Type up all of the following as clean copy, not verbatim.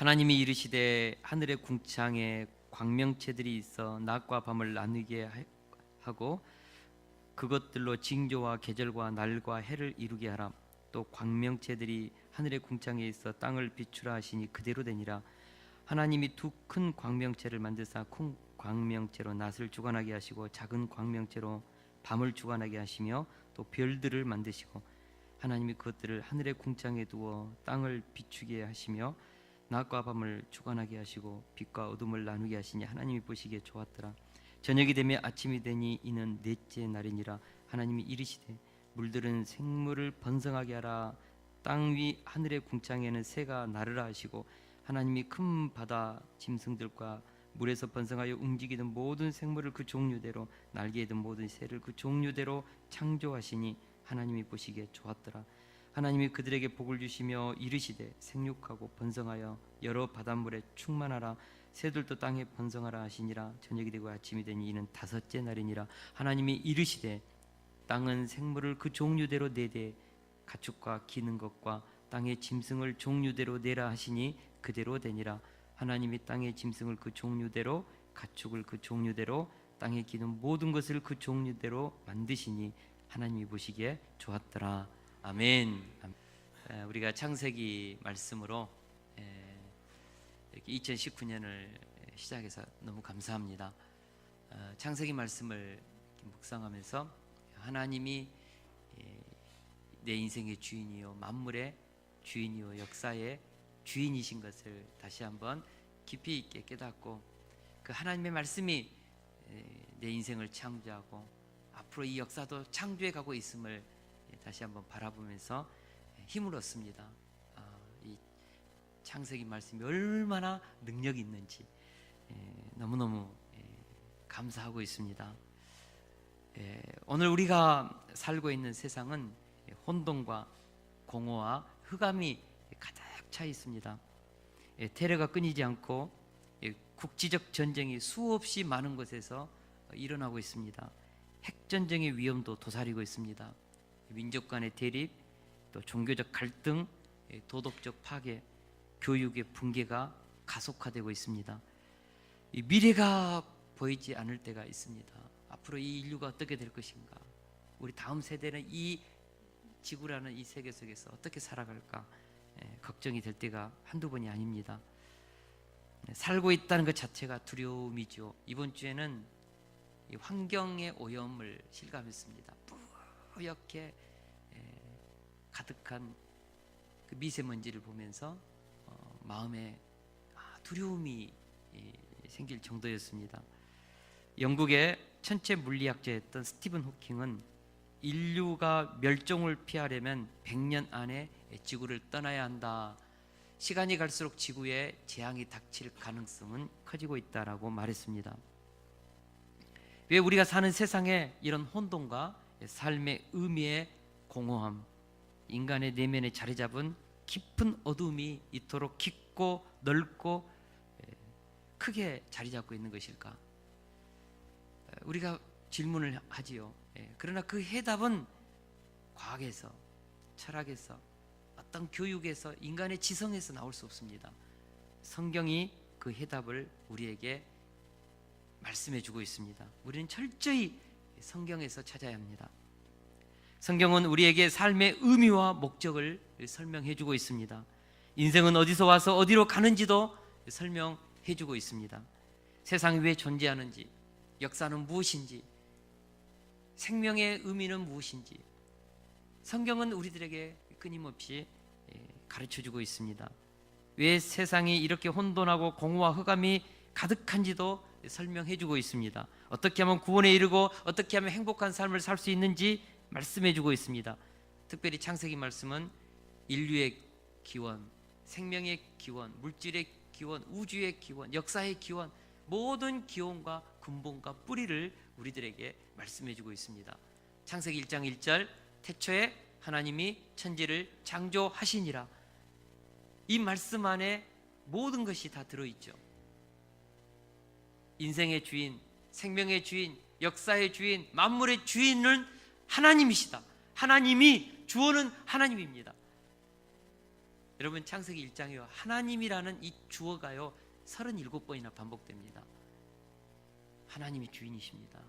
하나님이 이르시되 하늘의 궁창에 광명체들이 있어 낮과 밤을 나누게 하고 그것들로 징조와 계절과 날과 해를 이루게 하라. 또 광명체들이 하늘의 궁창에 있어 땅을 비추라 하시니 그대로 되니라. 하나님이 두 큰 광명체를 만드사 큰 광명체로 낮을 주관하게 하시고 작은 광명체로 밤을 주관하게 하시며 또 별들을 만드시고 하나님이 그것들을 하늘의 궁창에 두어 땅을 비추게 하시며 낮과 밤을 주관하게 하시고 빛과 어둠을 나누게 하시니 하나님이 보시기에 좋았더라. 저녁이 되며 아침이 되니 이는 넷째 날이니라. 하나님이 이르시되 물들은 생물을 번성하게 하라. 땅 위 하늘의 궁창에는 새가 나르라 하시고 하나님이 큰 바다 짐승들과 물에서 번성하여 움직이는 모든 생물을 그 종류대로 날개 있는 모든 새를 그 종류대로 창조하시니 하나님이 보시기에 좋았더라. 하나님이 그들에게 복을 주시며 이르시되 생육하고 번성하여 여러 바닷물에 충만하라. 새들도 땅에 번성하라 하시니라. 저녁이 되고 아침이 되니 이는 다섯째 날이니라. 하나님이 이르시되 땅은 생물을 그 종류대로 내되 가축과 기는 것과 땅의 짐승을 종류대로 내라 하시니 그대로 되니라. 하나님이 땅의 짐승을 그 종류대로 가축을 그 종류대로 땅에 기는 모든 것을 그 종류대로 만드시니 하나님이 보시기에 좋았더라. 아멘. 우리가 창세기 말씀으로 이렇게 2019년을 시작해서 너무 감사합니다. 창세기 말씀을 묵상하면서 하나님이 내 인생의 주인이요 만물의 주인이요 역사의 주인이신 것을 다시 한번 깊이 있게 깨닫고 그 하나님의 말씀이 내 인생을 창조하고 앞으로 이 역사도 창조해 가고 있음을 다시 한번 바라보면서 힘을 얻습니다. 이 창세기 말씀이 얼마나 능력이 있는지 너무너무 감사하고 있습니다. 오늘 우리가 살고 있는 세상은 혼돈과 공허와 흑암이 가득 차 있습니다. 테러가 끊이지 않고 국지적 전쟁이 수없이 많은 곳에서 일어나고 있습니다. 핵전쟁의 위험도 도사리고 있습니다. 민족 간의 대립, 또 종교적 갈등, 도덕적 파괴, 교육의 붕괴가 가속화되고 있습니다. 이 미래가 보이지 않을 때가 있습니다. 앞으로 이 인류가 어떻게 될 것인가? 우리 다음 세대는 이 지구라는 이 세계 속에서 어떻게 살아갈까? 걱정이 될 때가 한두 번이 아닙니다. 살고 있다는 것 자체가 두려움이죠. 이번 주에는 이 환경의 오염을 실감했습니다. 뿌옇게 가득한 그 미세먼지를 보면서 마음에 두려움이 생길 정도였습니다. 영국의 천체 물리학자였던 스티븐 호킹은 인류가 멸종을 피하려면 100년 안에 지구를 떠나야 한다. 시간이 갈수록 지구에 재앙이 닥칠 가능성은 커지고 있다라고 말했습니다. 왜 우리가 사는 세상에 이런 혼돈과 삶의 의미의 공허함, 인간의 내면에 자리 잡은 깊은 어둠이 이토록 깊고 넓고 크게 자리 잡고 있는 것일까? 우리가 질문을 하지요. 그러나 그 해답은 과학에서, 철학에서, 어떤 교육에서, 인간의 지성에서 나올 수 없습니다. 성경이 그 해답을 우리에게 말씀해 주고 있습니다. 우리는 철저히 성경에서 찾아야 합니다. 성경은 우리에게 삶의 의미와 목적을 설명해 주고 있습니다. 인생은 어디서 와서 어디로 가는지도 설명해 주고 있습니다. 세상이 왜 존재하는지, 역사는 무엇인지, 생명의 의미는 무엇인지 성경은 우리들에게 끊임없이 가르쳐 주고 있습니다. 왜 세상이 이렇게 혼돈하고 공허와 흑암이 가득한지도 설명해 주고 있습니다. 어떻게 하면 구원에 이르고 어떻게 하면 행복한 삶을 살 수 있는지 말씀해 주고 있습니다. 특별히 창세기 말씀은 인류의 기원, 생명의 기원, 물질의 기원, 우주의 기원, 역사의 기원, 모든 기원과 근본과 뿌리를 우리들에게 말씀해 주고 있습니다. 창세기 1장 1절 태초에 하나님이 천지를 창조하시니라. 이 말씀 안에 모든 것이 다 들어있죠. 인생의 주인, 생명의 주인, 역사의 주인, 만물의 주인은 하나님이시다. 하나님이 주어는 하나님입니다. 여러분 창세기 1장에요. 하나님이라는 이 주어가요 37번이나 반복됩니다. 하나님이 주인이십니다.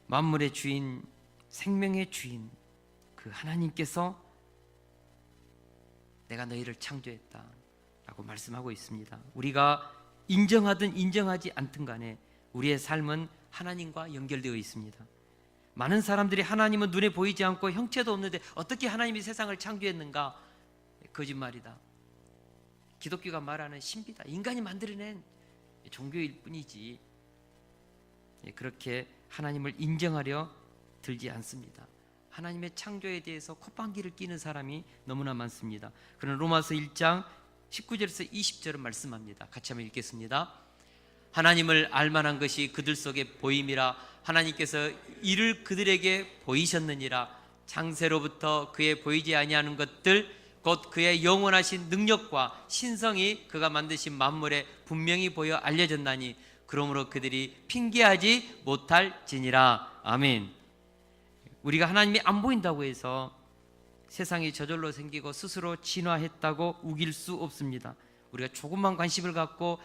만물의 주인, 생명의 주인 그 하나님께서 내가 너희를 창조했다 라고 말씀하고 있습니다. 우리가 인정하든 인정하지 않든 간에 우리의 삶은 하나님과 연결되어 있습니다. 많은 사람들이 하나님은 눈에 보이지 않고 형체도 없는데 어떻게 하나님이 세상을 창조했는가? 거짓말이다. 기독교가 말하는 신비다. 인간이 만들어낸 종교일 뿐이지 그렇게 하나님을 인정하려 들지 않습니다. 하나님의 창조에 대해서 콧방귀를 뀌는 사람이 너무나 많습니다. 그러나 로마서 1장 19절에서 20절은 말씀합니다. 같이 한번 읽겠습니다. 하나님을 알만한 것이 그들 속에 보임이라. 하나님께서 이를 그들에게 보이셨느니라. 창세로부터 그의 보이지 아니하는 것들 곧 그의 영원하신 능력과 신성이 그가 만드신 만물에 분명히 보여 알려졌나니 그러므로 그들이 핑계하지 못할지니라. 아멘. 우리가 하나님이 안 보인다고 해서 세상이 저절로 생기고 스스로 진화했다고 우길 수 없습니다. 우리가 조금만 관심을 갖고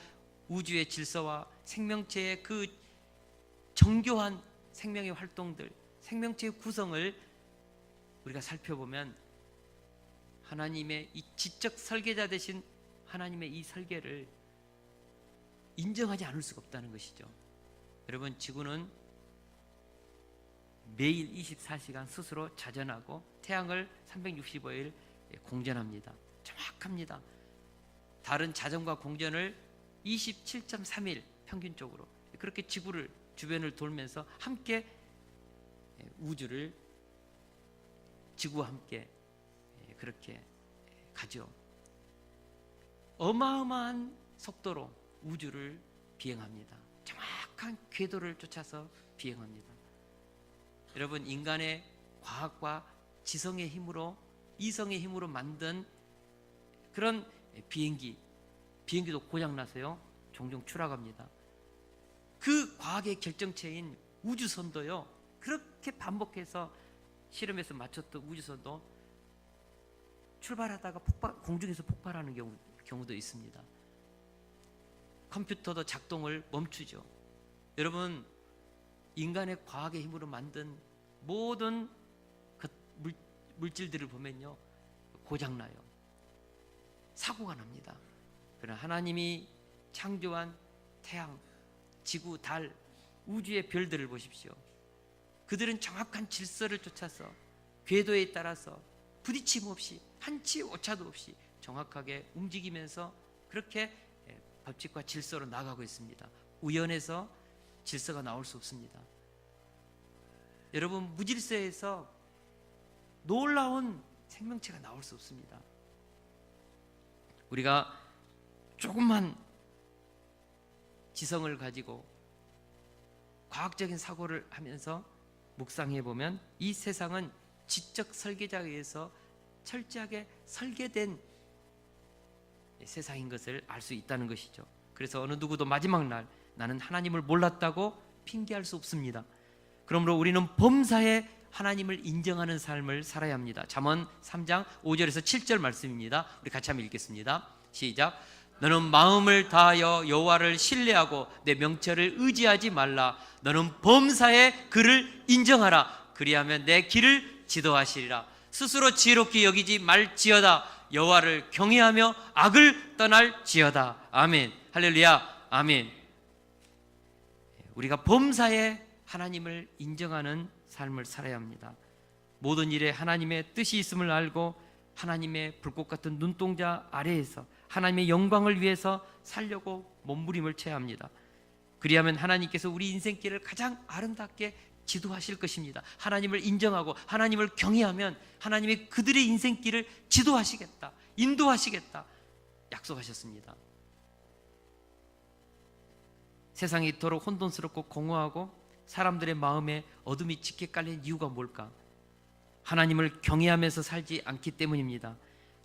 우주의 질서와 생명체의 그 정교한 생명의 활동들, 생명체의 구성을 우리가 살펴보면 하나님의 이 지적 설계자 되신 하나님의 이 설계를 인정하지 않을 수가 없다는 것이죠. 여러분, 지구는 매일 24시간 스스로 자전하고 태양을 365일 공전합니다. 정확합니다. 다른 자전과 공전을 27.3일 평균적으로 그렇게 지구를 주변을 돌면서 함께 우주를 지구와 함께 그렇게 가죠. 어마어마한 속도로 우주를 비행합니다. 정확한 궤도를 쫓아서 비행합니다. 여러분, 인간의 과학과 지성의 힘으로, 이성의 힘으로 만든 그런 비행기도 고장나서요 종종 추락합니다. 그 과학의 결정체인 우주선도요 그렇게 반복해서 실험에서 맞췄던 우주선도 출발하다가 공중에서 폭발하는 경우도 있습니다. 컴퓨터도 작동을 멈추죠. 여러분, 인간의 과학의 힘으로 만든 모든 물질들을 보면요 고장나요. 사고가 납니다. 그러나 하나님이 창조한 태양, 지구, 달, 우주의 별들을 보십시오. 그들은 정확한 질서를 쫓아서 궤도에 따라서 부딪힘 없이 한치 오차도 없이 정확하게 움직이면서 그렇게 법칙과 질서로 나가고 있습니다. 우연에서 질서가 나올 수 없습니다. 여러분, 무질서에서 놀라운 생명체가 나올 수 없습니다. 우리가 조금만 지성을 가지고 과학적인 사고를 하면서 묵상해 보면 이 세상은 지적 설계자에 의해서 철저하게 설계된 세상인 것을 알 수 있다는 것이죠. 그래서 어느 누구도 마지막 날 나는 하나님을 몰랐다고 핑계할 수 없습니다. 그러므로 우리는 범사에 하나님을 인정하는 삶을 살아야 합니다. 잠언 3장 5절에서 7절 말씀입니다. 우리 같이 한번 읽겠습니다. 시작. 너는 마음을 다하여 여호와를 신뢰하고 내 명철을 의지하지 말라. 너는 범사에 그를 인정하라. 그리하면 내 길을 지도하시리라. 스스로 지혜롭게 여기지 말지어다. 여호와를 경외하며 악을 떠날지어다. 아멘. 할렐루야. 아멘. 우리가 범사에 하나님을 인정하는 삶을 살아야 합니다. 모든 일에 하나님의 뜻이 있음을 알고 하나님의 불꽃 같은 눈동자 아래에서 하나님의 영광을 위해서 살려고 몸부림을 쳐야 합니다. 그리하면 하나님께서 우리 인생길을 가장 아름답게 지도하실 것입니다. 하나님을 인정하고 하나님을 경외하면 하나님이 그들의 인생길을 지도하시겠다, 인도하시겠다 약속하셨습니다. 세상이 이토록 혼돈스럽고 공허하고 사람들의 마음에 어둠이 짙게 깔린 이유가 뭘까? 하나님을 경외하면서 살지 않기 때문입니다.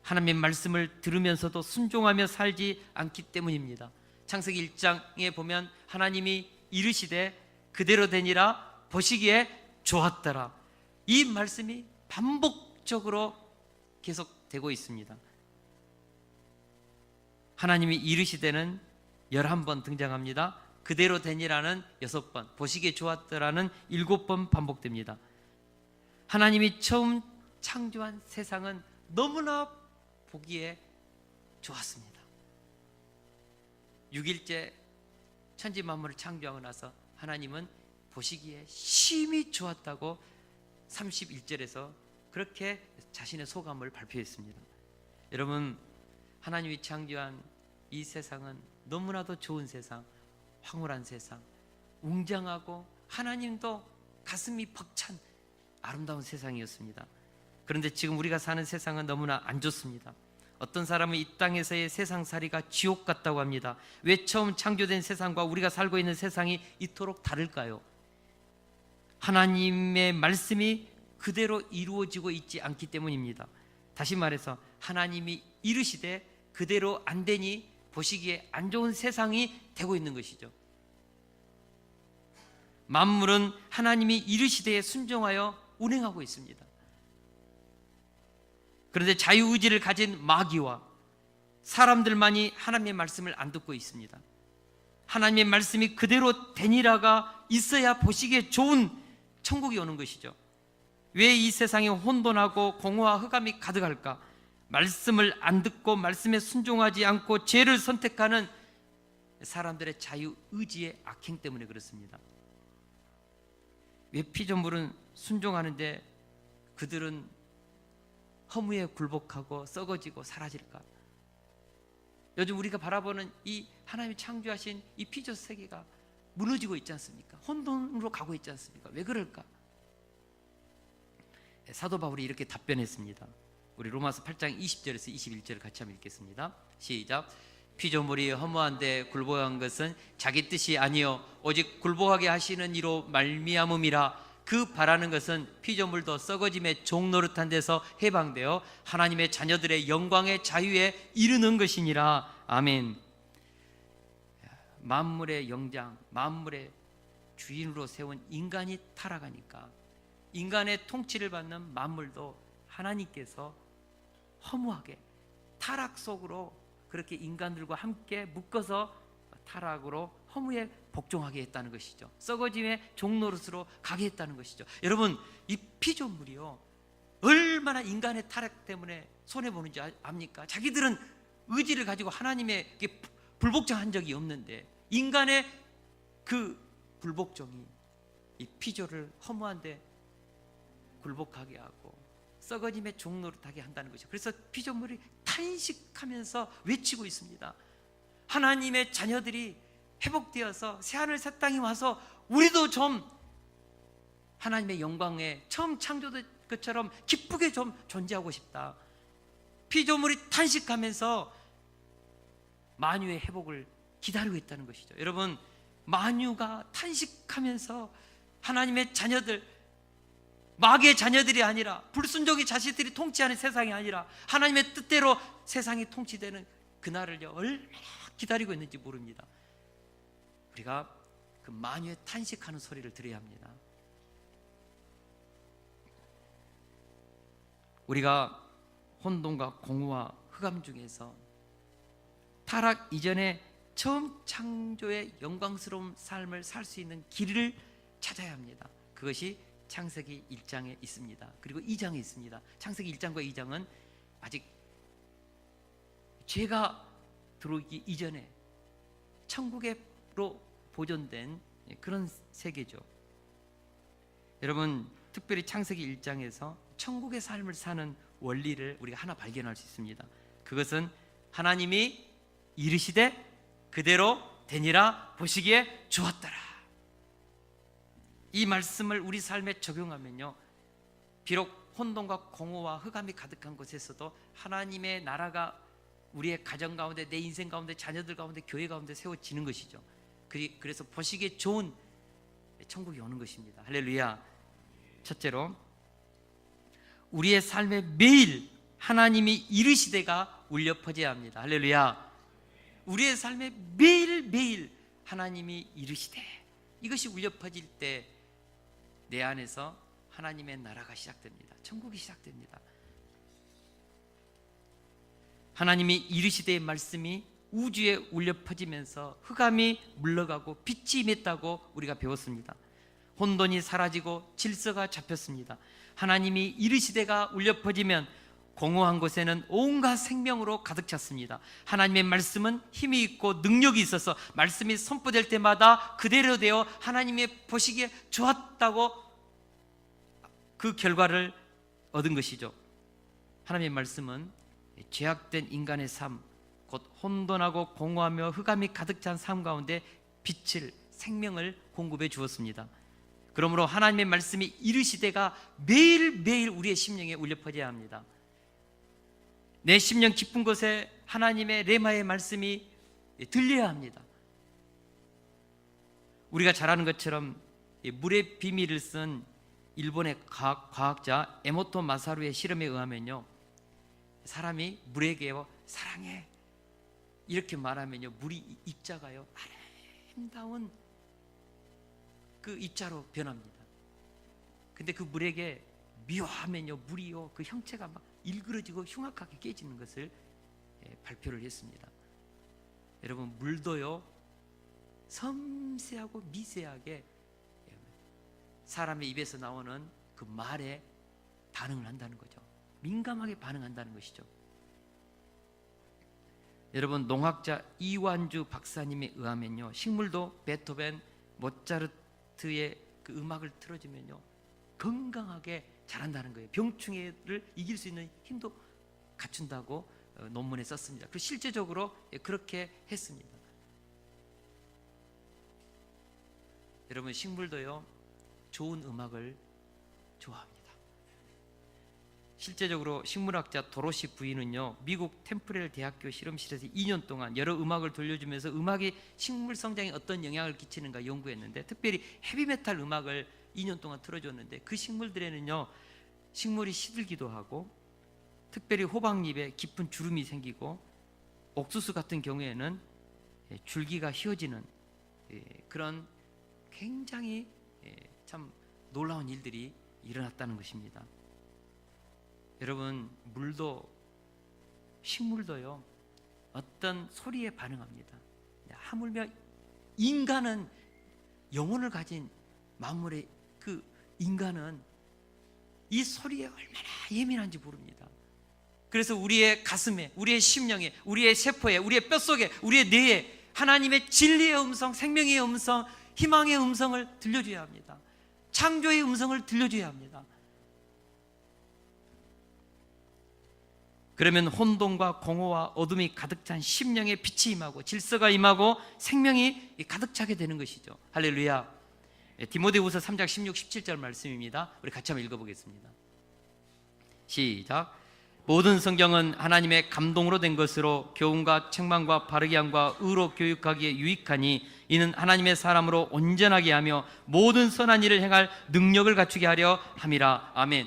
하나님의 말씀을 들으면서도 순종하며 살지 않기 때문입니다. 창세기 1장에 보면 하나님이 이르시되 그대로 되니라 보시기에 좋았더라. 이 말씀이 반복적으로 계속되고 있습니다. 하나님이 이르시되는 11번 등장합니다. 그대로 되니라는 6번, 보시기에 좋았더라는 7번 반복됩니다. 하나님이 처음 창조한 세상은 너무나 보기에 좋았습니다. 6일째 천지 만물을 창조하고 나서 하나님은 보시기에 심히 좋았다고 31절에서 그렇게 자신의 소감을 발표했습니다. 여러분, 하나님이 창조한 이 세상은 너무나도 좋은 세상, 황홀한 세상, 웅장하고 하나님도 가슴이 벅찬 아름다운 세상이었습니다. 그런데 지금 우리가 사는 세상은 너무나 안 좋습니다. 어떤 사람은 이 땅에서의 세상살이가 지옥 같다고 합니다. 왜 처음 창조된 세상과 우리가 살고 있는 세상이 이토록 다를까요? 하나님의 말씀이 그대로 이루어지고 있지 않기 때문입니다. 다시 말해서 하나님이 이르시되 그대로 안 되니 보시기에 안 좋은 세상이 되고 있는 것이죠. 만물은 하나님이 이르시되에 순종하여 운행하고 있습니다. 그런데 자유의지를 가진 마귀와 사람들만이 하나님의 말씀을 안 듣고 있습니다. 하나님의 말씀이 그대로 되니라가 있어야 보시기에 좋은 천국이 오는 것이죠. 왜 이 세상에 혼돈하고 공허와 흑암이 가득할까? 말씀을 안 듣고 말씀에 순종하지 않고 죄를 선택하는 사람들의 자유의지의 악행 때문에 그렇습니다. 왜 피조물은 순종하는데 그들은 허무에 굴복하고 썩어지고 사라질까? 요즘 우리가 바라보는 이 하나님이 창조하신 이 피조 세계가 무너지고 있지 않습니까? 혼돈으로 가고 있지 않습니까? 왜 그럴까? 사도 바울이 이렇게 답변했습니다. 우리 로마서 8장 20절에서 21절을 같이 한번 읽겠습니다. 시작. 피조물이 허무한데 굴복한 것은 자기 뜻이 아니요 오직 굴복하게 하시는 이로 말미암음이라. 그 바라는 것은 피조물도 썩어짐의 종노릇한 데서 해방되어 하나님의 자녀들의 영광의 자유에 이르는 것이니라. 아멘. 만물의 영장, 만물의 주인으로 세운 인간이 타락하니까 인간의 통치를 받는 만물도 하나님께서 허무하게 타락 속으로 그렇게 인간들과 함께 묶어서 타락으로 허무에 복종하게 했다는 것이죠. 썩어짐의 종노릇으로 가게 했다는 것이죠. 여러분, 이 피조물이요 얼마나 인간의 타락 때문에 손해보는지 압니까? 자기들은 의지를 가지고 하나님에게 불복종한 적이 없는데 인간의 그 불복종이 이 피조를 허무한데 굴복하게 하고 썩어짐의 종노릇하게 한다는 것이죠. 그래서 피조물이 탄식하면서 외치고 있습니다. 하나님의 자녀들이 회복되어서 새하늘 새 땅이 와서 우리도 좀 하나님의 영광에 처음 창조된 것처럼 기쁘게 좀 존재하고 싶다. 피조물이 탄식하면서 만유의 회복을 기다리고 있다는 것이죠. 여러분, 만유가 탄식하면서 하나님의 자녀들, 마귀의 자녀들이 아니라 불순종의 자식들이 통치하는 세상이 아니라 하나님의 뜻대로 세상이 통치되는 그날을요 얼마나 기다리고 있는지 모릅니다. 우리가 그 만유의 탄식하는 소리를 들어야 합니다. 우리가 혼돈과 공허와 흑암 중에서 타락 이전에 처음 창조의 영광스러운 삶을 살 수 있는 길을 찾아야 합니다. 그것이 창세기 1장에 있습니다. 그리고 2장에 있습니다. 창세기 1장과 2장은 아직 죄가 들어오기 이전에 천국으로 보존된 그런 세계죠. 여러분, 특별히 창세기 1장에서 천국의 삶을 사는 원리를 우리가 하나 발견할 수 있습니다. 그것은 하나님이 이르시되 그대로 되니라 보시기에 좋았더라. 이 말씀을 우리 삶에 적용하면요, 비록 혼돈과 공허와 흑암이 가득한 곳에서도 하나님의 나라가 우리의 가정 가운데, 내 인생 가운데, 자녀들 가운데, 교회 가운데 세워지는 것이죠. 그래서 보시기에 좋은 천국이 오는 것입니다. 할렐루야. 첫째로, 우리의 삶에 매일 하나님이 이르시되가 울려 퍼져야 합니다. 할렐루야. 우리의 삶에 매일매일 하나님이 이르시되, 이것이 울려 퍼질 때 내 안에서 하나님의 나라가 시작됩니다. 천국이 시작됩니다. 하나님이 이르시되 말씀이 우주에 울려 퍼지면서 흑암이 물러가고 빛이 임했다고 우리가 배웠습니다. 혼돈이 사라지고 질서가 잡혔습니다. 하나님이 이르시되가 울려 퍼지면 공허한 곳에는 온갖 생명으로 가득 찼습니다. 하나님의 말씀은 힘이 있고 능력이 있어서 말씀이 선포될 때마다 그대로 되어 하나님의 보시기에 좋았다고 그 결과를 얻은 것이죠. 하나님의 말씀은 죄악된 인간의 삶, 곧 혼돈하고 공허하며 흑암이 가득 찬 삶 가운데 빛을, 생명을 공급해 주었습니다. 그러므로 하나님의 말씀이 이르시되가 매일매일 우리의 심령에 울려 퍼져야 합니다. 내 심령 깊은 곳에 하나님의 레마의 말씀이 들려야 합니다. 우리가 잘 아는 것처럼 물의 비밀을 쓴 일본의 과학자 에모토 마사루의 실험에 의하면요, 사람이 물에게 사랑해 이렇게 말하면요, 물이 입자가요 아름다운 그 입자로 변합니다. 근데 그 물에게 미워하면요, 물이요 그 형체가 막 일그러지고 흉악하게 깨지는 것을 발표를 했습니다. 여러분, 물도요 섬세하고 미세하게 사람의 입에서 나오는 그 말에 반응을 한다는 거죠. 민감하게 반응한다는 것이죠. 여러분, 농학자 이완주 박사님에 의하면요, 식물도 베토벤, 모차르트의 그 음악을 틀어주면요 건강하게 자란다는 거예요. 병충해를 이길 수 있는 힘도 갖춘다고 논문에 썼습니다. 그리고 실제적으로 그렇게 했습니다. 여러분, 식물도요 좋은 음악을 좋아합니다. 실제적으로 식물학자 도로시 부인은요, 미국 템프렐 대학교 실험실에서 2년 동안 여러 음악을 돌려주면서 음악이 식물 성장에 어떤 영향을 끼치는가 연구했는데, 특별히 헤비메탈 음악을 2년 동안 틀어줬는데 그 식물들에는요 식물이 시들기도 하고, 특별히 호박잎에 깊은 주름이 생기고, 옥수수 같은 경우에는 줄기가 휘어지는 그런 굉장히 참 놀라운 일들이 일어났다는 것입니다. 여러분, 물도 식물도요 어떤 소리에 반응합니다. 하물며 인간은, 영혼을 가진 만물의 그 인간은 이 소리에 얼마나 예민한지 모릅니다. 그래서 우리의 가슴에, 우리의 심령에, 우리의 세포에, 우리의 뼛속에, 우리의 뇌에 하나님의 진리의 음성, 생명의 음성, 희망의 음성을 들려줘야 합니다. 창조의 음성을 들려줘야 합니다. 그러면 혼돈과 공허와 어둠이 가득 찬 심령의 빛이 임하고 질서가 임하고 생명이 가득 차게 되는 것이죠. 할렐루야. 디모데후서 3장 16, 17절 말씀입니다. 우리 같이 한번 읽어보겠습니다. 시작. 모든 성경은 하나님의 감동으로 된 것으로 교훈과 책망과 바르게 함과 의로 교육하기에 유익하니 이는 하나님의 사람으로 온전하게 하며 모든 선한 일을 행할 능력을 갖추게 하려 함이라. 아멘.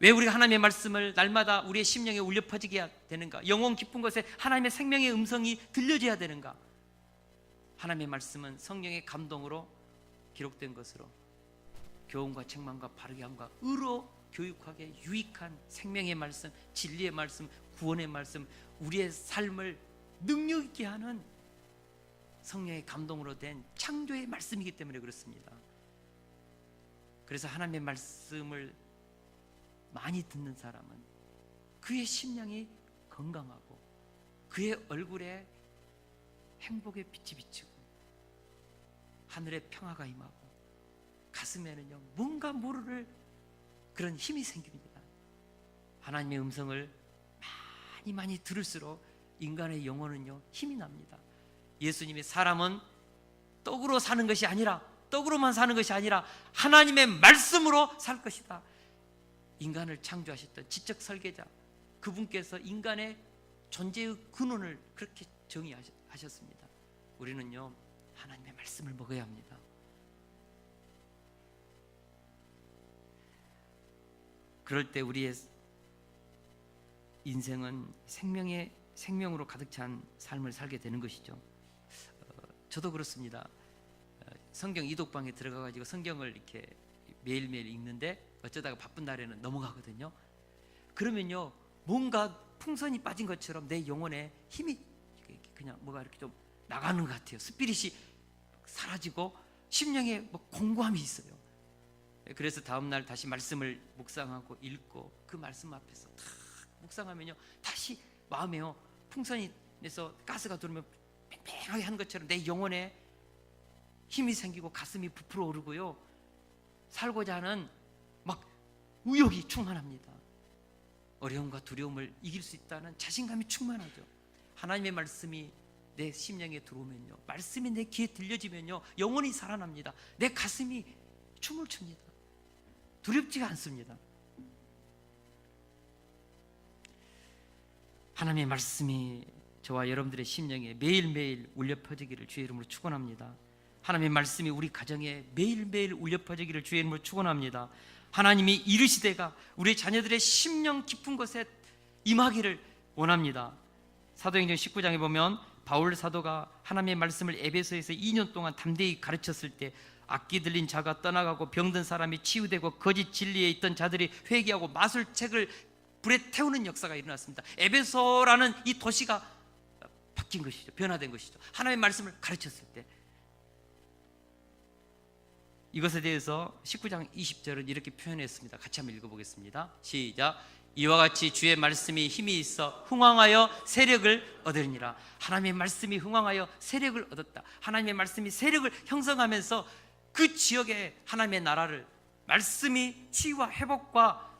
왜 우리가 하나님의 말씀을 날마다 우리의 심령에 울려 퍼지게 해야 되는가? 영혼 깊은 곳에 하나님의 생명의 음성이 들려져야 되는가? 하나님의 말씀은 성령의 감동으로 기록된 것으로 교훈과 책망과 바르게 함과 의로 교육하게 유익한 생명의 말씀, 진리의 말씀, 구원의 말씀, 우리의 삶을 능력 있게 하는 성령의 감동으로 된 창조의 말씀이기 때문에 그렇습니다. 그래서 하나님의 말씀을 많이 듣는 사람은 그의 심령이 건강하고 그의 얼굴에 행복의 빛이 비치고 하늘의 평화가 임하고 가슴에는요 뭔가 모를 그런 힘이 생깁니다. 하나님의 음성을 많이 들을수록 인간의 영혼은요 힘이 납니다. 예수님이 사람은 떡으로 사는 것이 아니라, 떡으로만 사는 것이 아니라 하나님의 말씀으로 살 것이다. 인간을 창조하셨던 지적 설계자 그분께서 인간의 존재의 근원을 그렇게 정의하셨습니다. 우리는요 하나님의 말씀을 먹어야 합니다. 그럴 때 우리의 인생은 생명으로 가득 찬 삶을 살게 되는 것이죠. 저도 그렇습니다. 성경 이독방에 들어가 가지고 성경을 이렇게 매일매일 읽는데 어쩌다가 바쁜 날에는 넘어가거든요. 그러면요, 뭔가 풍선이 빠진 것처럼 내 영혼에 힘이 그냥 뭐가 이렇게 좀 나가는 것 같아요. 스피릿이 사라지고 심령에 뭐 공고함이 있어요. 그래서 다음날 다시 말씀을 묵상하고 읽고 그 말씀 앞에서 탁 묵상하면요, 다시 마음에요 풍선이 내서 가스가 들어오면 팽팽하게 한 것처럼 내 영혼에 힘이 생기고 가슴이 부풀어 오르고요, 살고자 하는 막 의욕이 충만합니다. 어려움과 두려움을 이길 수 있다는 자신감이 충만하죠. 하나님의 말씀이 내 심령에 들어오면요, 말씀이 내 귀에 들려지면요, 영혼이 살아납니다. 내 가슴이 춤을 춥니다. 두렵지가 않습니다. 하나님의 말씀이 저와 여러분들의 심령에 매일매일 울려 퍼지기를 주의 이름으로 축원합니다. 하나님의 말씀이 우리 가정에 매일매일 울려 퍼지기를 주의 이름으로 축원합니다. 하나님이 이르시되가 우리 자녀들의 심령 깊은 곳에 임하기를 원합니다. 사도행전 19장에 보면 바울 사도가 하나님의 말씀을 에베소에서 2년 동안 담대히 가르쳤을 때 악기 들린 자가 떠나가고 병든 사람이 치유되고 거짓 진리에 있던 자들이 회개하고 마술책을 불에 태우는 역사가 일어났습니다. 에베소라는 이 도시가 바뀐 것이죠. 변화된 것이죠. 하나님의 말씀을 가르쳤을 때. 이것에 대해서 19장 20절은 이렇게 표현했습니다. 같이 한번 읽어보겠습니다. 시작. 이와 같이 주의 말씀이 힘이 있어 흥왕하여 세력을 얻으리니라. 하나님의 말씀이 흥왕하여 세력을 얻었다. 하나님의 말씀이 세력을 형성하면서 그 지역에 하나님의 나라를, 말씀이 치유와 회복과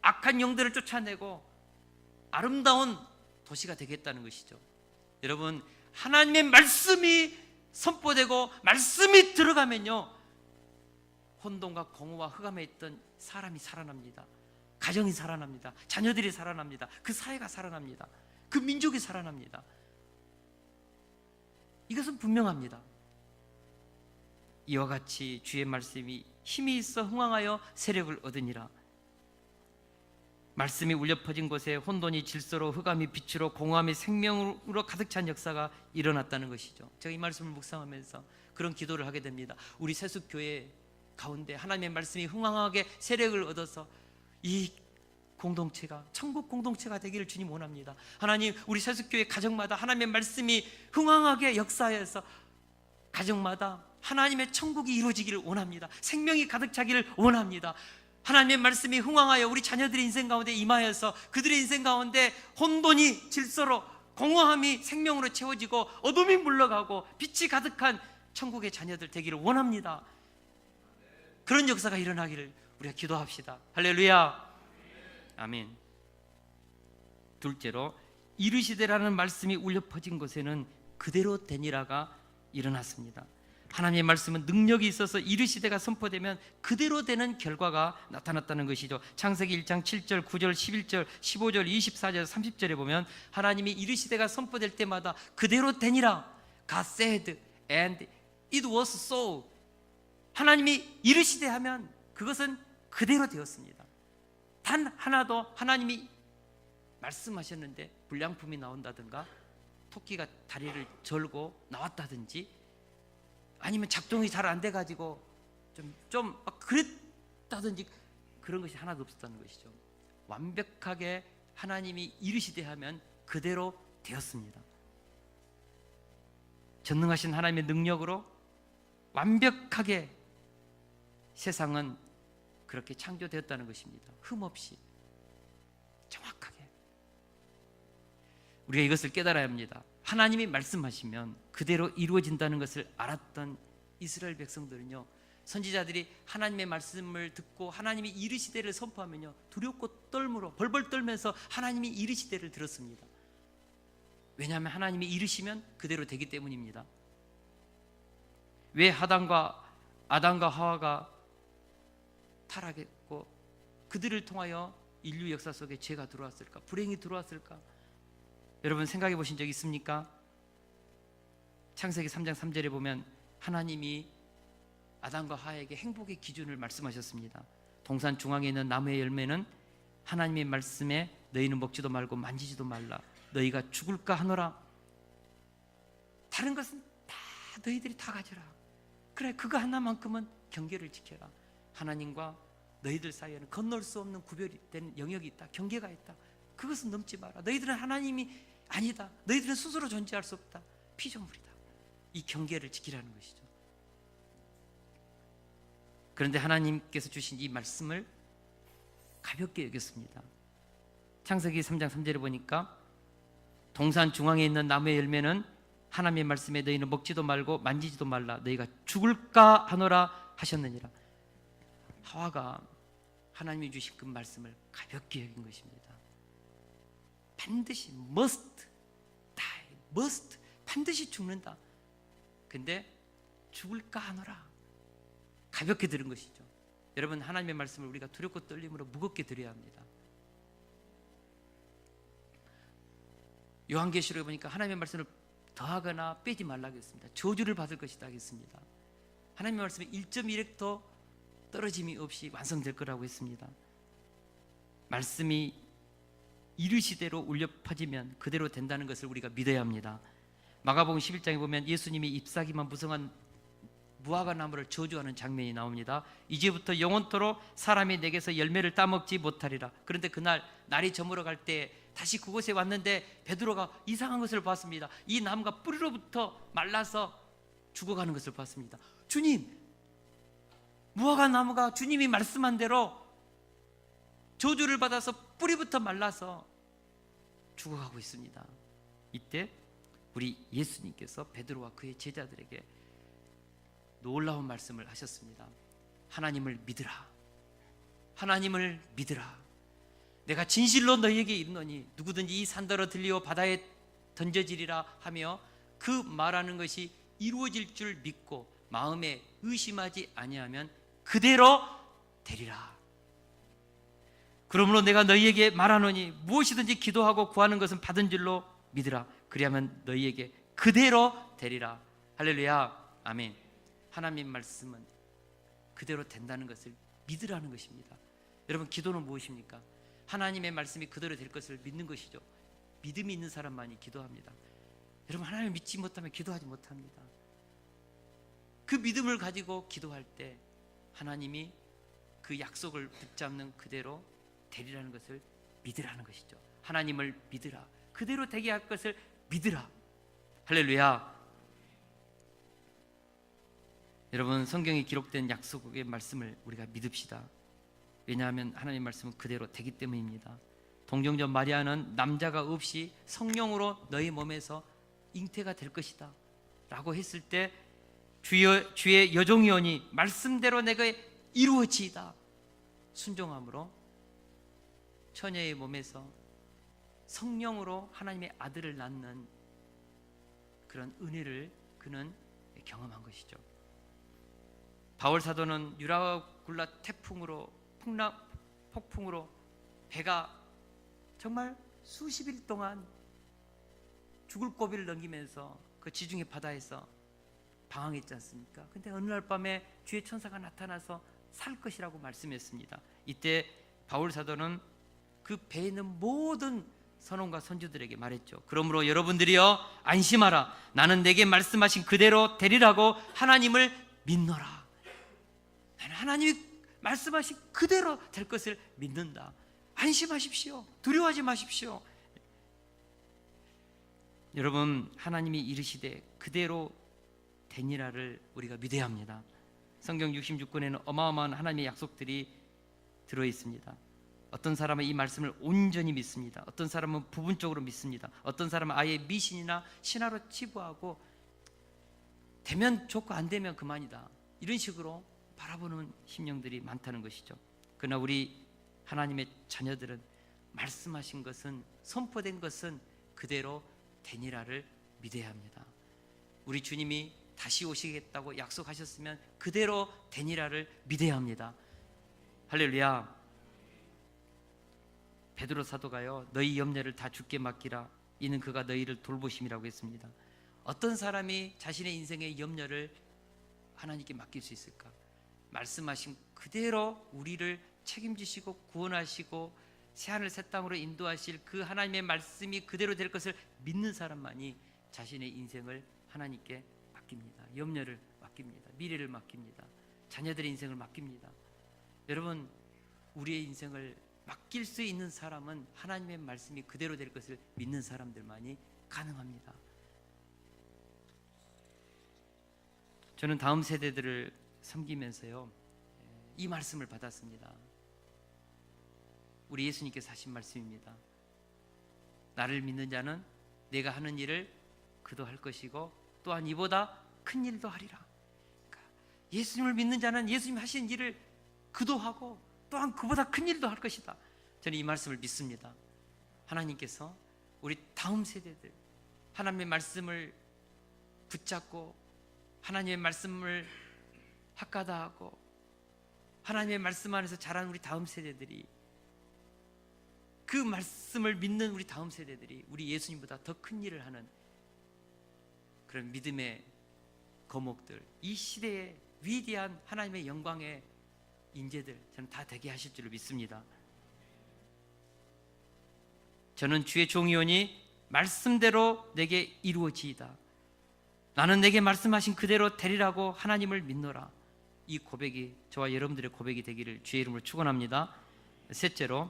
악한 영들을 쫓아내고 아름다운 도시가 되겠다는 것이죠. 여러분, 하나님의 말씀이 선포되고 말씀이 들어가면요, 혼돈과 공허와 흑암에 있던 사람이 살아납니다. 가정이 살아납니다. 자녀들이 살아납니다. 그 사회가 살아납니다. 그 민족이 살아납니다. 이것은 분명합니다. 이와 같이 주의 말씀이 힘이 있어 흥왕하여 세력을 얻으니라. 말씀이 울려 퍼진 곳에 혼돈이 질서로, 흑암이 빛으로, 공허함이 생명으로 가득 찬 역사가 일어났다는 것이죠. 제가 이 말씀을 묵상하면서 그런 기도를 하게 됩니다. 우리 세숫교회 가운데 하나님의 말씀이 흥왕하게 세력을 얻어서 이 공동체가 천국 공동체가 되기를 주님 원합니다. 하나님, 우리 세숫교회 가정마다 하나님의 말씀이 흥왕하게 역사해서 가정마다 하나님의 천국이 이루어지기를 원합니다. 생명이 가득 차기를 원합니다. 하나님의 말씀이 흥왕하여 우리 자녀들의 인생 가운데 임하여서 그들의 인생 가운데 혼돈이 질서로, 공허함이 생명으로 채워지고 어둠이 물러가고 빛이 가득한 천국의 자녀들 되기를 원합니다. 그런 역사가 일어나기를 우리가 기도합시다. 할렐루야. 아멘. 둘째로, 이르시되라는 말씀이 울려 퍼진 곳에는 그대로 되니라가 일어났습니다. 하나님의 말씀은 능력이 있어서 이르시되가 선포되면 그대로 되는 결과가 나타났다는 것이죠. 창세기 1장 7절, 9절, 11절, 15절, 24절, 30절에 보면 하나님이 이르시되가 선포될 때마다 그대로 되니라. God said and it was so. 하나님이 이르시되 하면 그것은 그대로 되었습니다. 단 하나도 하나님이 말씀하셨는데 불량품이 나온다든가 토끼가 다리를 절고 나왔다든지 아니면 작동이 잘 안 돼가지고 좀 그랬다든지 그런 것이 하나도 없었다는 것이죠. 완벽하게 하나님이 이르시되 하면 그대로 되었습니다. 전능하신 하나님의 능력으로 완벽하게 세상은 그렇게 창조되었다는 것입니다. 흠없이 정확하게. 우리가 이것을 깨달아야 합니다. 하나님이 말씀하시면 그대로 이루어진다는 것을 알았던 이스라엘 백성들은요, 선지자들이 하나님의 말씀을 듣고 하나님이 이르시되를 선포하면요, 두렵고 떨므로 벌벌 떨면서 하나님이 이르시되를 들었습니다. 왜냐하면 하나님이 이르시면 그대로 되기 때문입니다. 왜 아담과 하와가 타락했고 그들을 통하여 인류 역사 속에 죄가 들어왔을까? 불행이 들어왔을까? 여러분 생각해 보신 적 있습니까? 창세기 3장 3절에 보면 하나님이 아담과 하와에게 행복의 기준을 말씀하셨습니다. 동산 중앙에 있는 나무의 열매는 하나님의 말씀에 너희는 먹지도 말고 만지지도 말라. 너희가 죽을까 하노라. 다른 것은 다 너희들이 다 가져라. 그래, 그거 하나만큼은 경계를 지켜라. 하나님과 너희들 사이에는 건널 수 없는 구별이 된 영역이 있다. 경계가 있다. 그것은 넘지 마라. 너희들은 하나님이 아니다. 너희들은 스스로 존재할 수 없다. 피조물이다. 이 경계를 지키라는 것이죠. 그런데 하나님께서 주신 이 말씀을 가볍게 여겼습니다. 창세기 3장 3절에 보니까 동산 중앙에 있는 나무의 열매는 하나님의 말씀에 너희는 먹지도 말고 만지지도 말라. 너희가 죽을까 하노라 하셨느니라. 하와가 하나님이 주신 그 말씀을 가볍게 여긴 것입니다. 반드시 must die, must, 반드시 죽는다. 근데 죽을까 하노라 가볍게 들은 것이죠. 여러분, 하나님의 말씀을 우리가 두렵고 떨림으로 무겁게 드려야 합니다. 요한계시록에 보니까 하나님의 말씀을 더하거나 빼지 말라고 했습니다. 저주를 받을 것이다 하겠습니다. 하나님의 말씀에 1.1획도 떨어짐이 없이 완성될 거라고 했습니다. 말씀이 이르시대로 울려 퍼지면 그대로 된다는 것을 우리가 믿어야 합니다. 마가복음 11장에 보면 예수님이 잎사귀만 무성한 무화과 나무를 저주하는 장면이 나옵니다. 이제부터 영원토록 사람이 내게서 열매를 따먹지 못하리라. 그런데 그날 날이 저물어 갈 때 다시 그곳에 왔는데 베드로가 이상한 것을 봤습니다. 이 나무가 뿌리로부터 말라서 죽어가는 것을 봤습니다. 주님, 무화과 나무가 주님이 말씀한 대로 저주를 받아서 뿌리부터 말라서 죽어가고 있습니다. 이때 우리 예수님께서 베드로와 그의 제자들에게 놀라운 말씀을 하셨습니다. 하나님을 믿으라. 하나님을 믿으라. 내가 진실로 너희에게 이르노니 누구든지 이 산더러 들리어 바다에 던져지리라 하며 그 말하는 것이 이루어질 줄 믿고 마음에 의심하지 아니하면 그대로 되리라. 그러므로 내가 너희에게 말하노니 무엇이든지 기도하고 구하는 것은 받은 줄로 믿으라. 그리하면 너희에게 그대로 되리라. 할렐루야. 아멘. 하나님의 말씀은 그대로 된다는 것을 믿으라는 것입니다. 여러분, 기도는 무엇입니까? 하나님의 말씀이 그대로 될 것을 믿는 것이죠. 믿음이 있는 사람만이 기도합니다. 여러분, 하나님을 믿지 못하면 기도하지 못합니다. 그 믿음을 가지고 기도할 때 하나님이 그 약속을 붙잡는 그대로 되리라는 것을 믿으라는 것이죠. 하나님을 믿으라. 그대로 되게 할 것을 믿으라. 할렐루야. 여러분, 성경에 기록된 약속의 말씀을 우리가 믿읍시다. 왜냐하면 하나님의 말씀은 그대로 되기 때문입니다. 동정녀 마리아는 남자가 없이 성령으로 너희 몸에서 잉태가 될 것이다 라고 했을 때 주의 여종이오니 말씀대로 내가 이루어지이다 순종함으로 처녀의 몸에서 성령으로 하나님의 아들을 낳는 그런 은혜를 그는 경험한 것이죠. 바울 사도는 유라굴라 태풍으로 폭풍으로 배가 정말 수십 일 동안 죽을 고비를 넘기면서 그 지중해 바다에서 방황했지 않습니까? 근데 어느 날 밤에 주의 천사가 나타나서 살 것이라고 말씀했습니다. 이때 바울 사도는 그 배에 있는 모든 선원과 선주들에게 말했죠. 그러므로 여러분들이여 안심하라. 나는 내게 말씀하신 그대로 되리라고 하나님을 믿노라. 나는 하나님이 말씀하신 그대로 될 것을 믿는다. 안심하십시오. 두려워하지 마십시오. 여러분, 하나님이 이르시되 그대로 되니라를 우리가 믿어야 합니다. 성경 66권에는 어마어마한 하나님의 약속들이 들어있습니다. 어떤 사람은 이 말씀을 온전히 믿습니다. 어떤 사람은 부분적으로 믿습니다. 어떤 사람은 아예 미신이나 신화로 치부하고 되면 좋고 안 되면 그만이다 이런 식으로 바라보는 심령들이 많다는 것이죠. 그러나 우리 하나님의 자녀들은 말씀하신 것은, 선포된 것은 그대로 되니라를 믿어야 합니다. 우리 주님이 다시 오시겠다고 약속하셨으면 그대로 되니라를 믿어야 합니다. 할렐루야. 베드로 사도가요, 너희 염려를 다 주께 맡기라. 이는 그가 너희를 돌보심이라고 했습니다. 어떤 사람이 자신의 인생의 염려를 하나님께 맡길 수 있을까? 말씀하신 그대로 우리를 책임지시고 구원하시고 새하늘 새 땅으로 인도하실 그 하나님의 말씀이 그대로 될 것을 믿는 사람만이 자신의 인생을 하나님께 맡깁니다. 염려를 맡깁니다. 미래를 맡깁니다. 자녀들의 인생을 맡깁니다. 여러분, 우리의 인생을 맡길 수 있는 사람은 하나님의 말씀이 그대로 될 것을 믿는 사람들만이 가능합니다. 저는 다음 세대들을 섬기면서요, 이 말씀을 받았습니다. 우리 예수님께서 하신 말씀입니다. 나를 믿는 자는 내가 하는 일을 그도 할 것이고 또한 이보다 큰 일도 하리라. 그러니까 예수님을 믿는 자는 예수님이 하신 일을 그도 하고 또한 그보다 큰 일도 할 것이다. 저는 이 말씀을 믿습니다. 하나님께서 우리 다음 세대들 하나님의 말씀을 붙잡고 하나님의 말씀을 학가다하고 하나님의 말씀 안에서 자란 우리 다음 세대들이, 그 말씀을 믿는 우리 다음 세대들이 우리 예수님보다 더 큰 일을 하는 그런 믿음의 거목들, 이 시대의 위대한 하나님의 영광의 인재들, 저는 다 되게 하실 줄을 믿습니다. 저는 주의 종이오니 말씀대로 내게 이루어지이다. 나는 내게 말씀하신 그대로 되리라고 하나님을 믿노라. 이 고백이 저와 여러분들의 고백이 되기를 주의 이름으로 축원합니다. 셋째로,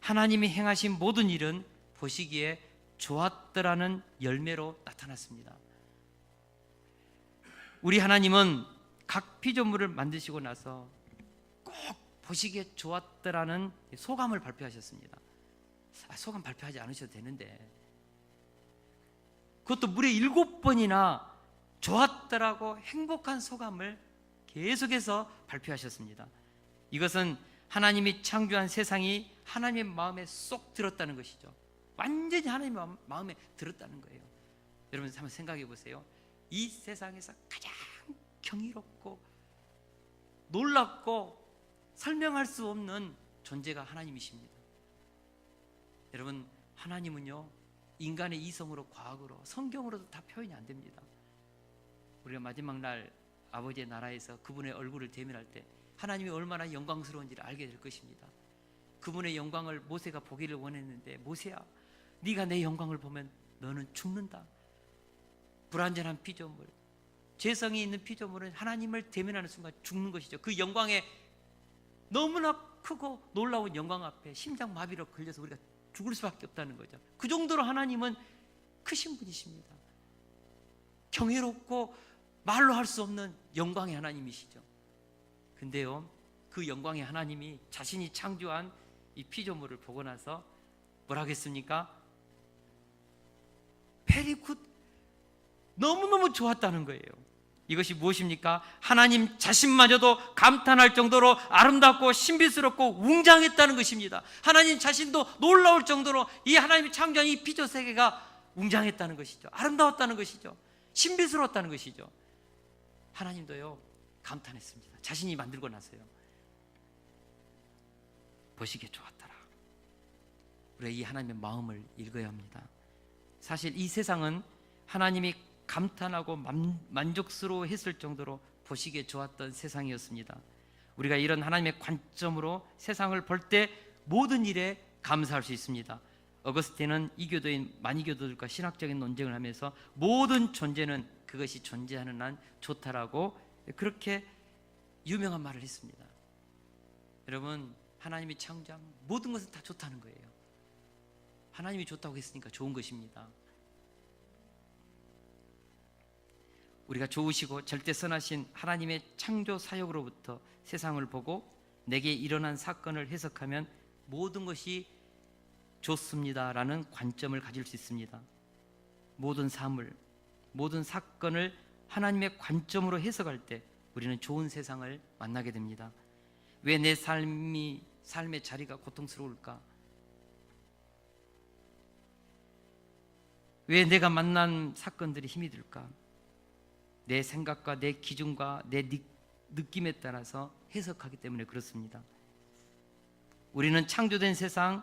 하나님이 행하신 모든 일은 보시기에 좋았더라는 열매로 나타났습니다. 우리 하나님은 각 피조물을 만드시고 나서 꼭 보시기에 좋았더라는 소감을 발표하셨습니다. 소감 발표하지 않으셔도 되는데, 그것도 무려 7번이나 좋았더라고 행복한 소감을 계속해서 발표하셨습니다. 이것은 하나님이 창조한 세상이 하나님의 마음에 쏙 들었다는 것이죠. 완전히 하나님의 마음에 들었다는 거예요. 여러분 한번 생각해 보세요. 이 세상에서 가장 경이롭고 놀랍고 설명할 수 없는 존재가 하나님이십니다. 여러분, 하나님은요, 인간의 이성으로, 과학으로, 성경으로도 다 표현이 안 됩니다. 우리가 마지막 날 아버지의 나라에서 그분의 얼굴을 대면할 때 하나님이 얼마나 영광스러운지를 알게 될 것입니다. 그분의 영광을 모세가 보기를 원했는데, 모세야, 네가 내 영광을 보면 너는 죽는다. 불완전한 피조물, 죄성이 있는 피조물은 하나님을 대면하는 순간 죽는 것이죠. 그 영광에 너무나 크고 놀라운 영광 앞에 심장마비로 걸려서 우리가 죽을 수밖에 없다는 거죠. 그 정도로 하나님은 크신 분이십니다. 경이롭고 말로 할 수 없는 영광의 하나님이시죠. 근데요, 그 영광의 하나님이 자신이 창조한 이 피조물을 보고 나서 뭐라 하겠습니까? Very good, 너무너무 좋았다는 거예요. 이것이 무엇입니까? 하나님 자신마저도 감탄할 정도로 아름답고 신비스럽고 웅장했다는 것입니다. 하나님 자신도 놀라울 정도로 이 하나님이 창조한 이 피조 세계가 웅장했다는 것이죠. 아름다웠다는 것이죠. 신비스러웠다는 것이죠. 하나님도요, 감탄했습니다. 자신이 만들고 나서요, 보시기에 좋았더라. 우리가 이 하나님의 마음을 읽어야 합니다. 사실 이 세상은 하나님이 감탄하고 만족스러워 했을 정도로 보시기에 좋았던 세상이었습니다. 우리가 이런 하나님의 관점으로 세상을 볼 때 모든 일에 감사할 수 있습니다. 어거스틴은 이교도인 만이교도들과 신학적인 논쟁을 하면서 모든 존재는 그것이 존재하는 한 좋다라고 그렇게 유명한 말을 했습니다. 여러분, 하나님이 창조한 모든 것은 다 좋다는 거예요. 하나님이 좋다고 했으니까 좋은 것입니다. 우리가 좋으시고 절대 선하신 하나님의 창조 사역으로부터 세상을 보고 내게 일어난 사건을 해석하면 모든 것이 좋습니다라는 관점을 가질 수 있습니다. 모든 사물, 모든 사건을 하나님의 관점으로 해석할 때 우리는 좋은 세상을 만나게 됩니다. 왜 내 삶의 자리가 고통스러울까? 왜 내가 만난 사건들이 힘이 들까? 내 생각과 내 기준과 내 느낌에 따라서 해석하기 때문에 그렇습니다. 우리는 창조된 세상,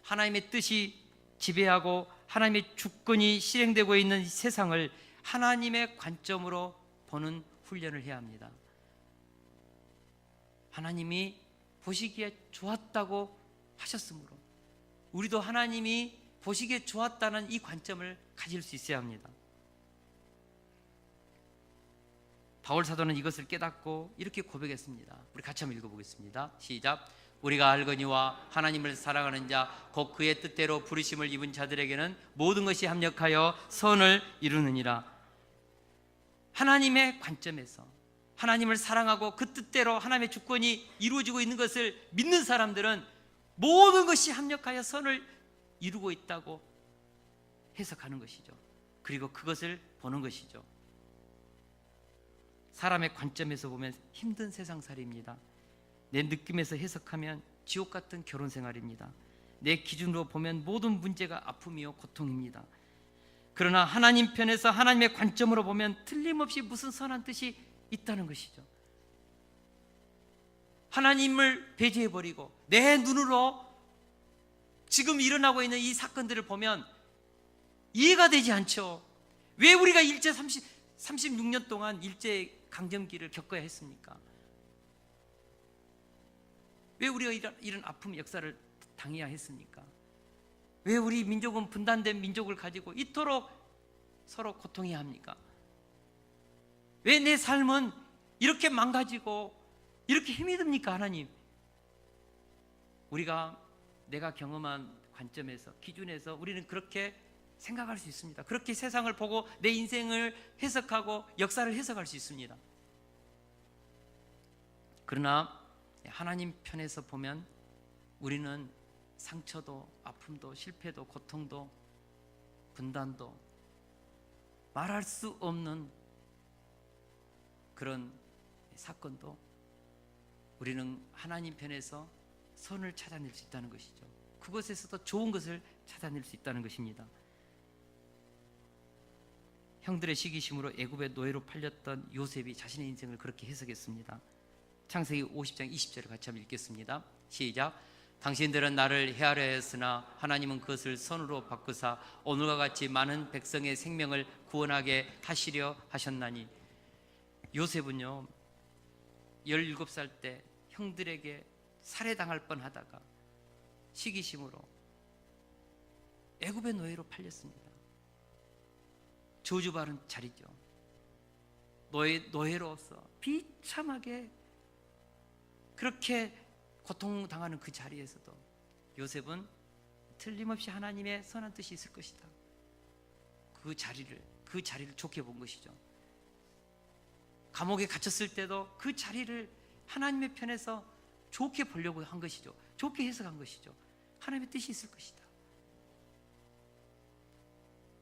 하나님의 뜻이 지배하고 하나님의 주권이 실행되고 있는 이 세상을 하나님의 관점으로 보는 훈련을 해야 합니다. 하나님이 보시기에 좋았다고 하셨으므로 우리도 하나님이 보시기에 좋았다는 이 관점을 가질 수 있어야 합니다. 바울 사도는 이것을 깨닫고 이렇게 고백했습니다. 우리 같이 한번 읽어보겠습니다. 시작. 우리가 알거니와 하나님을 사랑하는 자 곧 그의 뜻대로 부르심을 입은 자들에게는 모든 것이 합력하여 선을 이루느니라. 하나님의 관점에서 하나님을 사랑하고 그 뜻대로 하나님의 주권이 이루어지고 있는 것을 믿는 사람들은 모든 것이 합력하여 선을 이루고 있다고 해석하는 것이죠. 그리고 그것을 보는 것이죠. 사람의 관점에서 보면 힘든 세상살이입니다. 내 느낌에서 해석하면 지옥 같은 결혼 생활입니다. 내 기준으로 보면 모든 문제가 아픔이요 고통입니다. 그러나 하나님 편에서 하나님의 관점으로 보면 틀림없이 무슨 선한 뜻이 있다는 것이죠. 하나님을 배제해버리고 내 눈으로 지금 일어나고 있는 이 사건들을 보면 이해가 되지 않죠. 왜 우리가 일제 36년 동안 일제 강점기를 겪어야 했습니까? 왜 우리가 이런 아픔 역사를 당해야 했습니까? 왜 우리 민족은 분단된 민족을 가지고 이토록 서로 고통해야 합니까? 왜 내 삶은 이렇게 망가지고 이렇게 힘이 듭니까? 하나님, 내가 경험한 관점에서 기준에서 우리는 그렇게 생각할 수 있습니다. 그렇게 세상을 보고 내 인생을 해석하고 역사를 해석할 수 있습니다. 그러나 하나님 편에서 보면 우리는 상처도 아픔도 실패도 고통도 분단도 말할 수 없는 그런 사건도 우리는 하나님 편에서 선을 찾아낼 수 있다는 것이죠. 그것에서도 좋은 것을 찾아낼 수 있다는 것입니다. 형들의 시기심으로 애굽의 노예로 팔렸던 요셉이 자신의 인생을 그렇게 해석했습니다. 창세기 50장 20절을 같이 한번 읽겠습니다. 시작. 당신들은 나를 해하려 했으나 하나님은 그것을 선으로 바꾸사 오늘과 같이 많은 백성의 생명을 구원하게 하시려 하셨나니. 요셉은요 17살 때 형들에게 살해당할 뻔하다가 시기심으로 애굽의 노예로 팔렸습니다. 저주받은 자리죠. 노예로서 비참하게 그렇게 고통당하는 그 자리에서도 요셉은 틀림없이 하나님의 선한 뜻이 있을 것이다. 그 자리를 좋게 본 것이죠. 감옥에 갇혔을 때도 그 자리를 하나님의 편에서 좋게 보려고 한 것이죠. 좋게 해석한 것이죠. 하나님의 뜻이 있을 것이다.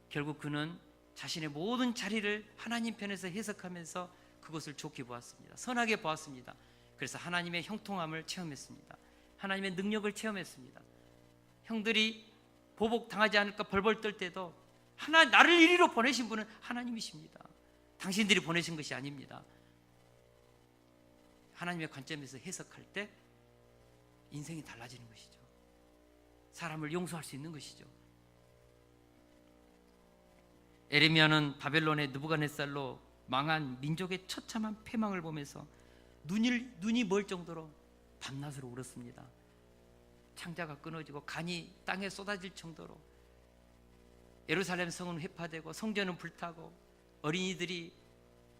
결국 그는 자신의 모든 자리를 하나님 편에서 해석하면서 그것을 좋게 보았습니다. 선하게 보았습니다. 그래서 하나님의 형통함을 체험했습니다. 하나님의 능력을 체험했습니다. 형들이 보복당하지 않을까 벌벌 떨 때도 나를 이리로 보내신 분은 하나님이십니다. 당신들이 보내신 것이 아닙니다. 하나님의 관점에서 해석할 때 인생이 달라지는 것이죠. 사람을 용서할 수 있는 것이죠. 에레미야는 바벨론의 느부갓네살로 망한 민족의 처참한 패망을 보면서 눈이 멀 정도로 밤낮으로 울었습니다. 창자가 끊어지고 간이 땅에 쏟아질 정도로 예루살렘 성은 회파되고 성전은 불타고 어린이들이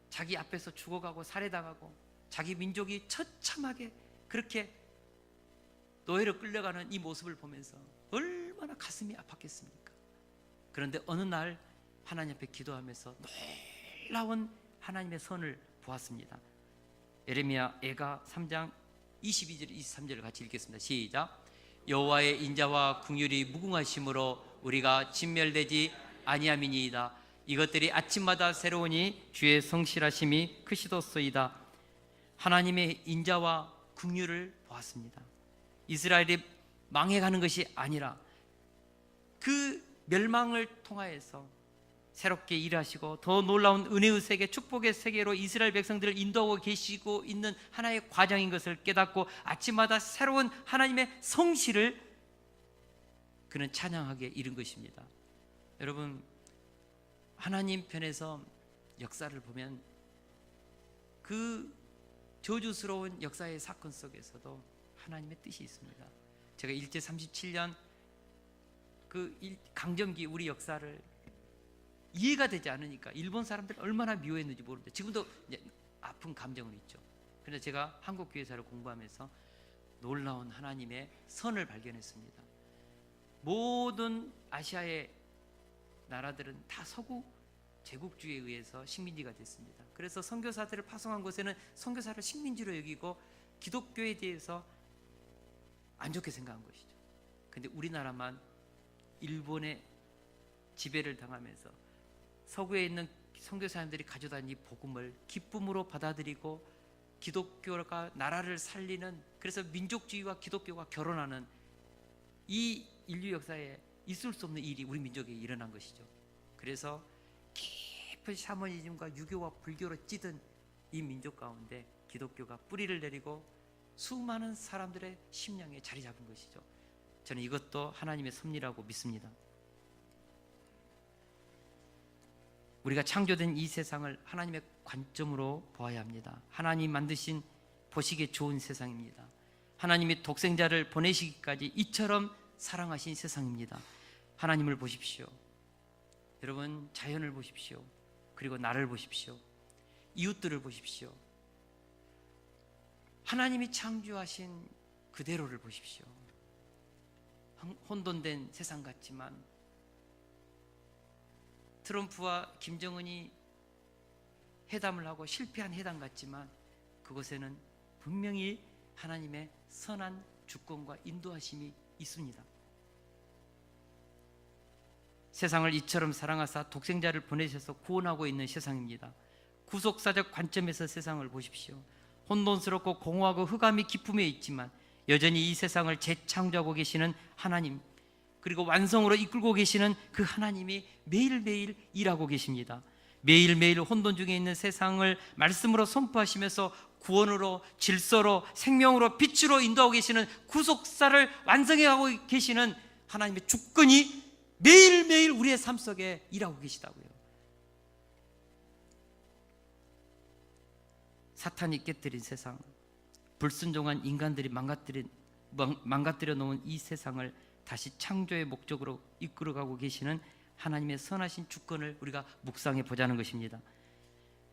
자기 앞에서 죽어가고 살해당하고 자기 민족이 처참하게 그렇게 노예로 끌려가는 이 모습을 보면서 얼마나 가슴이 아팠겠습니까? 그런데 어느 날 하나님 앞에 기도하면서 놀라운 하나님의 선을 보았습니다. 에레미야 애가 3장 22절 23절을 같이 읽겠습니다. 시작. 여호와의 인자와 긍휼이 무궁하심으로 우리가 진멸되지 아니함이니이다. 이것들이 아침마다 새로우니 주의 성실하심이 크시도소이다. 하나님의 인자와 긍휼을 보았습니다. 이스라엘이 망해가는 것이 아니라 그 멸망을 통하여서 새롭게 일하시고 더 놀라운 은혜의 세계, 축복의 세계로 이스라엘 백성들을 인도하고 계시고 있는 하나의 과정인 것을 깨닫고 아침마다 새로운 하나님의 성실을 그는 찬양하게 이른 것입니다. 여러분, 하나님 편에서 역사를 보면 그 저주스러운 역사의 사건 속에서도 하나님의 뜻이 있습니다. 제가 일제 37년 그 강점기 우리 역사를 이해가 되지 않으니까 일본 사람들 얼마나 미워했는지 모르는데 지금도 이제 아픈 감정은 있죠. 그런데 제가 한국 교회사를 공부하면서 놀라운 하나님의 선을 발견했습니다. 모든 아시아의 나라들은 다 서구 제국주의에 의해서 식민지가 됐습니다. 그래서 선교사들을 파송한 곳에는 선교사를 식민지로 여기고 기독교에 대해서 안 좋게 생각한 것이죠. 근데 우리나라만 일본의 지배를 당하면서 서구에 있는 선교사님들이 가져다닌 이 복음을 기쁨으로 받아들이고 기독교가 나라를 살리는, 그래서 민족주의와 기독교가 결혼하는 이 인류 역사에 있을 수 없는 일이 우리 민족에 일어난 것이죠. 그래서 깊은 샤머니즘과 유교와 불교로 찌든 이 민족 가운데 기독교가 뿌리를 내리고 수많은 사람들의 심령에 자리 잡은 것이죠. 저는 이것도 하나님의 섭리라고 믿습니다. 우리가 창조된 이 세상을 하나님의 관점으로 보아야 합니다. 하나님 만드신 보시기에 좋은 세상입니다. 하나님이 독생자를 보내시기까지 이처럼 사랑하신 세상입니다. 하나님을 보십시오. 여러분, 자연을 보십시오. 그리고 나를 보십시오. 이웃들을 보십시오. 하나님이 창조하신 그대로를 보십시오. 혼돈된 세상 같지만, 트럼프와 김정은이 회담을 하고 실패한 회담 같지만, 그곳에는 분명히 하나님의 선한 주권과 인도하심이 있습니다. 세상을 이처럼 사랑하사 독생자를 보내셔서 구원하고 있는 세상입니다. 구속사적 관점에서 세상을 보십시오. 혼돈스럽고 공허하고 흑암이 깊음에 있지만 여전히 이 세상을 재창조하고 계시는 하나님, 그리고 완성으로 이끌고 계시는 그 하나님이 매일매일 일하고 계십니다. 매일매일 혼돈 중에 있는 세상을 말씀으로 선포하시면서 구원으로, 질서로, 생명으로, 빛으로 인도하고 계시는 구속사를 완성해가고 계시는 하나님의 주권이 매일매일 우리의 삶 속에 일하고 계시다고요. 사탄이 깨뜨린 세상, 불순종한 인간들이 망가뜨려 놓은 이 세상을 다시 창조의 목적으로 이끌어가고 계시는 하나님의 선하신 주권을 우리가 묵상해 보자는 것입니다.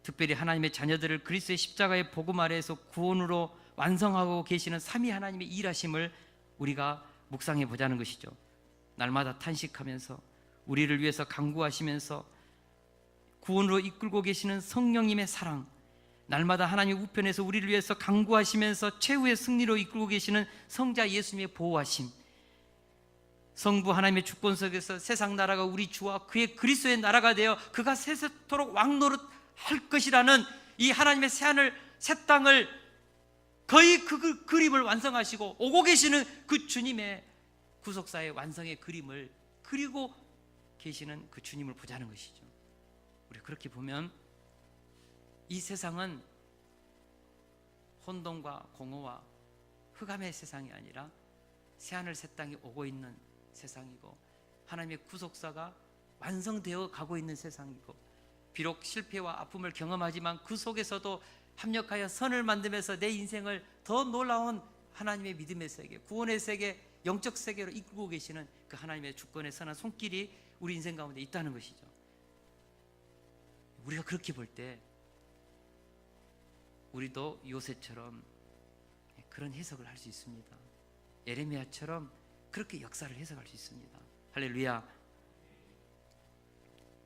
특별히 하나님의 자녀들을 그리스도의 십자가의 복음 아래에서 구원으로 완성하고 계시는 삼위 하나님의 일하심을 우리가 묵상해 보자는 것이죠. 날마다 탄식하면서 우리를 위해서 간구하시면서 구원으로 이끌고 계시는 성령님의 사랑, 날마다 하나님 우편에서 우리를 위해서 간구하시면서 최후의 승리로 이끌고 계시는 성자 예수님의 보호하심, 성부 하나님의 주권 속에서 세상 나라가 우리 주와 그의 그리스도의 나라가 되어 그가 세세토록 왕노릇할 것이라는 이 하나님의 새하늘 새 땅을 거의 그 그림을 완성하시고 오고 계시는 그 주님의 구속사의 완성의 그림을 그리고 계시는 그 주님을 보자는 것이죠. 우리 그렇게 보면 이 세상은 혼돈과 공허와 흑암의 세상이 아니라 새하늘 새 땅이 오고 있는 세상이고, 하나님의 구속사가 완성되어 가고 있는 세상이고, 비록 실패와 아픔을 경험하지만 그 속에서도 합력하여 선을 만들면서 내 인생을 더 놀라운 하나님의 믿음의 세계, 구원의 세계, 영적 세계로 이끌고 계시는 그 하나님의 주권의 선한 손길이 우리 인생 가운데 있다는 것이죠. 우리가 그렇게 볼 때 우리도 요새처럼 그런 해석을 할 수 있습니다. 예레미야처럼 그렇게 역사를 해석할 수 있습니다. 할렐루야.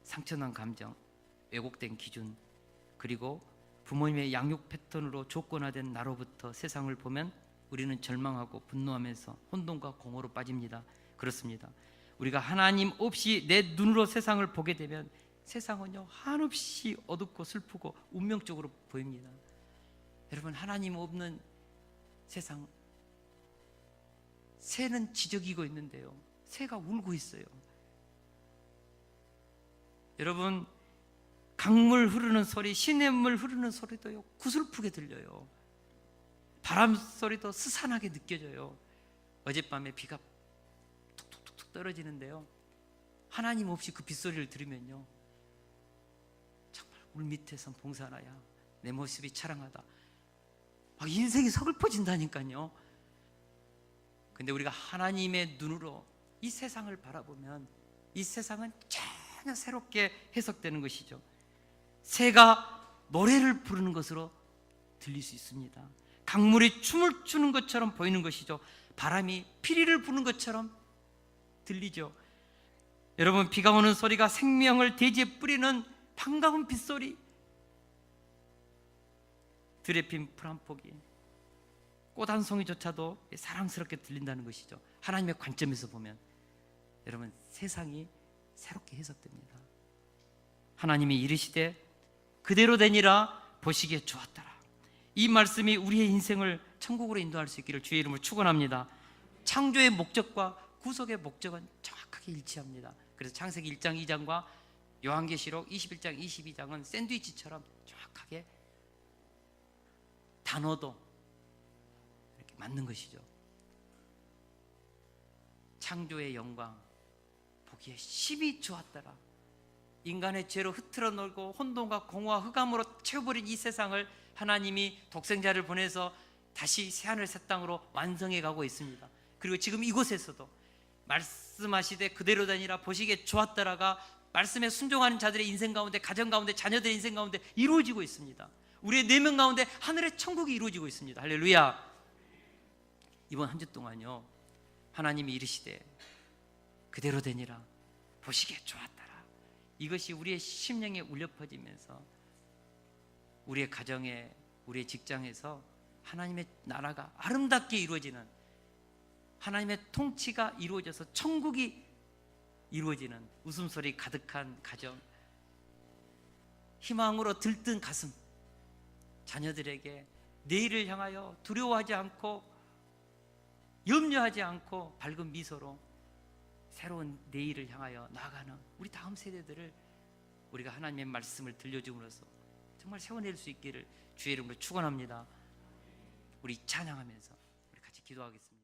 상처난 감정, 왜곡된 기준, 그리고 부모님의 양육 패턴으로 조건화된 나로부터 세상을 보면 우리는 절망하고 분노하면서 혼돈과 공허로 빠집니다. 그렇습니다. 우리가 하나님 없이 내 눈으로 세상을 보게 되면 세상은요 한없이 어둡고 슬프고 운명적으로 보입니다. 여러분, 하나님 없는 세상, 새는 지저귀고 있는데요, 새가 울고 있어요. 여러분, 강물 흐르는 소리, 시냇물 흐르는 소리도요 구슬프게 들려요. 바람 소리도 스산하게 느껴져요. 어젯밤에 비가 툭툭툭툭 떨어지는데요, 하나님 없이 그 빗소리를 들으면요 정말 물 밑에선 봉사나야 내 모습이 차량하다, 막 인생이 서글퍼진다니까요. 근데 우리가 하나님의 눈으로 이 세상을 바라보면 이 세상은 전혀 새롭게 해석되는 것이죠. 새가 노래를 부르는 것으로 들릴 수 있습니다. 강물이 춤을 추는 것처럼 보이는 것이죠. 바람이 피리를 부는 것처럼 들리죠. 여러분, 비가 오는 소리가 생명을 대지에 뿌리는 반가운 빗소리, 들에 핀 풀 한 포기, 꽃 한 송이조차도 사랑스럽게 들린다는 것이죠. 하나님의 관점에서 보면 여러분, 세상이 새롭게 해석됩니다. 하나님이 이르시되 그대로 되니라, 보시기에 좋았더라. 이 말씀이 우리의 인생을 천국으로 인도할 수 있기를 주의 이름으로 축원합니다. 창조의 목적과 구속의 목적은 정확하게 일치합니다. 그래서 창세기 1장 2장과 요한계시록 21장 22장은 샌드위치처럼 정확하게 단어도 이렇게 맞는 것이죠. 창조의 영광 보기에 심히 좋았더라. 인간의 죄로 흐트러 놀고 혼돈과 공허와 흑암으로 채워버린 이 세상을 하나님이 독생자를 보내서 다시 새하늘 새 땅으로 완성해 가고 있습니다. 그리고 지금 이곳에서도 말씀하시되 그대로 되니라, 보시기에 좋았더라가 말씀에 순종하는 자들의 인생 가운데, 가정 가운데, 자녀들의 인생 가운데 이루어지고 있습니다. 우리의 내면 가운데 하늘의 천국이 이루어지고 있습니다. 할렐루야. 이번 한 주 동안요, 하나님이 이르시되 그대로 되니라, 보시기에 좋았더라. 이것이 우리의 심령에 울려 퍼지면서 우리의 가정에, 우리의 직장에서 하나님의 나라가 아름답게 이루어지는, 하나님의 통치가 이루어져서 천국이 이루어지는 웃음소리 가득한 가정, 희망으로 들뜬 가슴, 자녀들에게 내일을 향하여 두려워하지 않고 염려하지 않고 밝은 미소로 새로운 내일을 향하여 나아가는 우리 다음 세대들을 우리가 하나님의 말씀을 들려줌으로써 정말 세워낼 수 있기를 주의 이름으로 축원합니다. 우리 찬양하면서 우리 같이 기도하겠습니다.